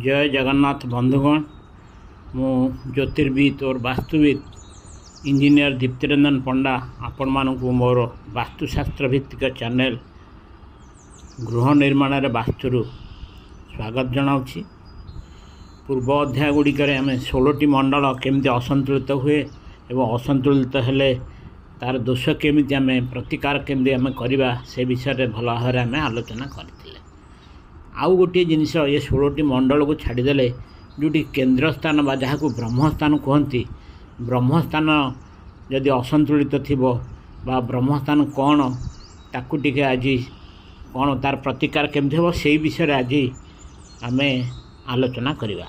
जय जगन्नाथ बंधुगण मु ज्योतिर्विद और वास्तुविद इंजीनियर दीप्तिरंजन पंडा आपण मानक मोर वास्तुशास्त्र भित्तिक चैनल गृह निर्माण वास्तु स्वागत जनाऊँगी। पूर्व अध्याय गुड़िकर आम 16टी मंडल केमती असंतुलित हुए एवं असंतुलित हेले तार दोष केमिति आम प्रतिकार केमती आम करवा से विषय भल भाव आम आलोचना करते। आउ गोटे जिनस ये 16टी मंडल को छाड़देले जोटी केन्द्र स्थान बा जहाँ को ब्रह्मस्थान कहती ब्रह्मस्थान जदि असंतुलित थिबो बा ब्रह्मस्थान कौन ताकू टिके आज कौन तार प्रतिकार केमती हो से विषय आज आम आलोचना करवा।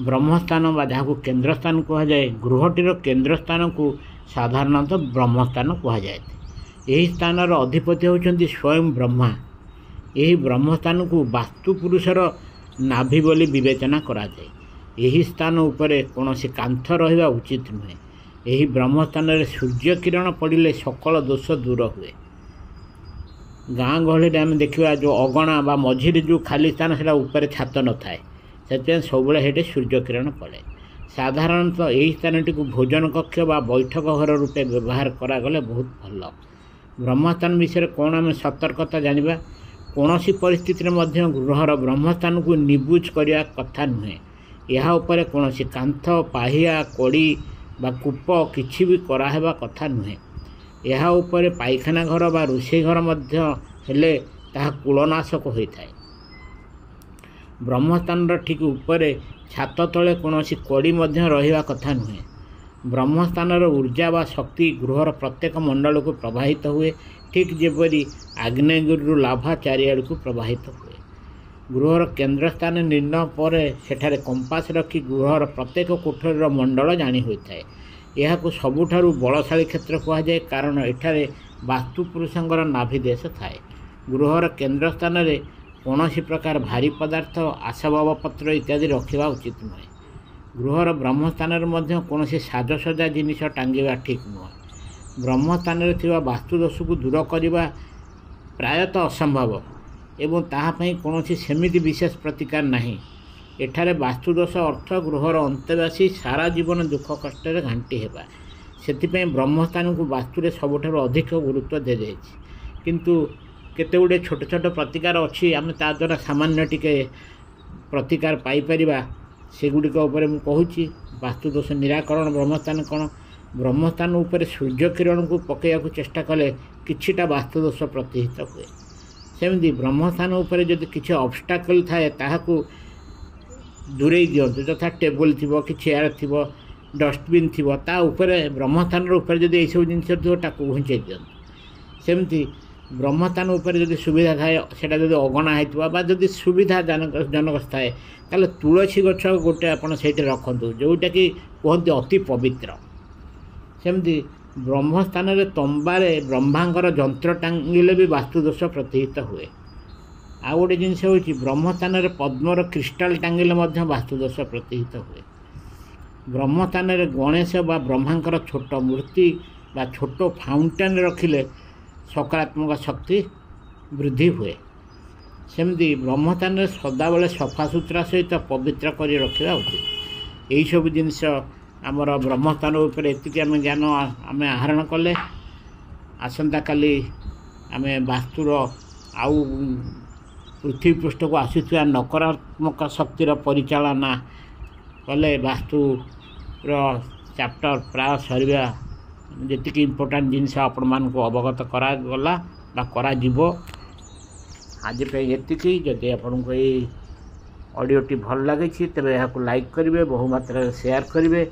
ब्रह्मस्थान बा जहाँ को केन्द्र स्थान कह जाए गृहटीर केन्द्र स्थान को साधारणतः ब्रह्मस्थान कह जाए। यही स्थान अधिपति होती स्वयं ब्रह्मा। यही ब्रह्मस्थान को वास्तु पुरुषर नाभि बोली विवेचना कराए। यही स्थान उपरे कौन सी कांथ रहा उचित नुहे। यही ब्रह्मस्थान में सूर्य किरण पड़े सकल दोष दूर हुए। गाँ गहली आम देखा जो अगणा बा मझिरे जो खाली स्थान से ऊपर छात न थाए से सब हेटे सूर्य किरण पड़े। साधारणतः यही स्थान टी भोजन कक्ष बा बैठक घर रूपे व्यवहार करागले बहुत भल। ब्रह्मस्थान विषय कौन आम सतर्कता जानिबा। कौन सी परिस्थिति गृहर ब्रह्मस्थान को निबुज करने कथा नुहे। यह उपर कौन सी कांथ पाहिया कड़ी बा कूप किछि भी कराहेबा कथा नुहे। यह उपर पायखाना घर बा रोषे घर हेले ताहा कूलनाशक होता है। ब्रह्मस्थान ठीक ऊपर छात तले कौन सी कड़ी रहा कथा नुहे। ब्रह्मस्थान ऊर्जा व शक्ति गृहर प्रत्येक मंडल को प्रवाहित हुए ठीक जेपरी आग्नेयगिरी लाभा चारिआड़ को प्रवाहित हुए। गृहर केन्द्र स्थान निर्णय पर सेठारे कंपास रखी गृहर प्रत्येक कोठरीर मंडल जानी होता है। यह सबुठारु बलशाली क्षेत्र कहुए कारण एठारे वास्तु पुरुषंकर नाभि देश थाए। गृहर केन्द्र स्थान में कौन प्रकार भारी पदार्थ आसबाबपत्र इत्यादि रखा उचित नुहे। गृहर ब्रह्मस्थान में कौन साजसजा जिनिस टांगा ठीक नुह। ब्रह्मस्थान में वास्तुदोष को दूर करने प्रायतः असंभव एवं ताहापाई कौन सेमिति विशेष प्रतिकार नहीं। एठारे वास्तुदोष अर्थ गृहर अंतेवासी सारा जीवन दुख कष्ट घांटी हेबा। से ब्रह्मस्थान को वास्तु सबुठारु अधिक गुरुत्व दे जाए। किंतु केते गुडे छोट छोट प्रतिकार अच्छी आम ता द्वारा सामान्य टिके प्रतिकार पाइपर सेगुड़िक कहूँ। वास्तुदोष निराकरण ब्रह्मस्थान कौन ब्रह्मस्थान उपर सूर्य किरण को पकड़ा चेष्टा कले किछिटा वास्तुदोष प्रतिहित हुए। सेमती ब्रह्मस्थान उपर जदि किसी ऑब्स्टाकल थाए ताहाकू दूरे दिंतु यथा टेबुल थी कि चेयर थी डस्टबिन थी ता उपरे ब्रह्मस्थान उपर जदि यह सब जिनस थी घुंचे दिंतु। सेमती ब्रह्मस्थान उपर जदि सुविधा थाए सेटा जदि अगणा होता जदि सुविधा जनक थाए ताले तुलसी गछ गोटे आपड़ से रखु जोटा कि कहते अति पवित्र। सेमती ब्रह्मस्थान में तंबारे ब्रह्मांकर जंत्र टांगिले भी वास्तुदोष प्रतिहित हुए। आ गोटे जिनस हो ब्रह्मस्थान में पद्मर क्रिस्टाल टांगिले वास्तुदोष प्रतिहित हुए। ब्रह्मस्थान में गणेश बा ब्रह्मांकर छोट मूर्ति बा छोट फाउंटेन रखिले सकारात्मक शक्ति वृद्धि हुए। सेमती ब्रह्मस्थान में सदाबले सफा सुतरा सहित पवित्र कर रखा उचित। यही सब जिनस आमर ब्रह्मस्थान उपर एतिक आम ज्ञान आम आहरण कले। आसंता काली आम वास्तुर आउ पृथ्वी पृष्ठ को आसुवा नकारात्मक शक्तिर परिचालना कले वास्तुर चैप्टर प्राय सरिया जी इम्पोर्टाट जिनस आपण मानक अवगत करागला बा करा जीवो। आज एतिकी जदि आपन को ये ऑडियोटी भल लगे तेरे यहाँ लाइक करेंगे बहु मात्रा शेयर करेंगे।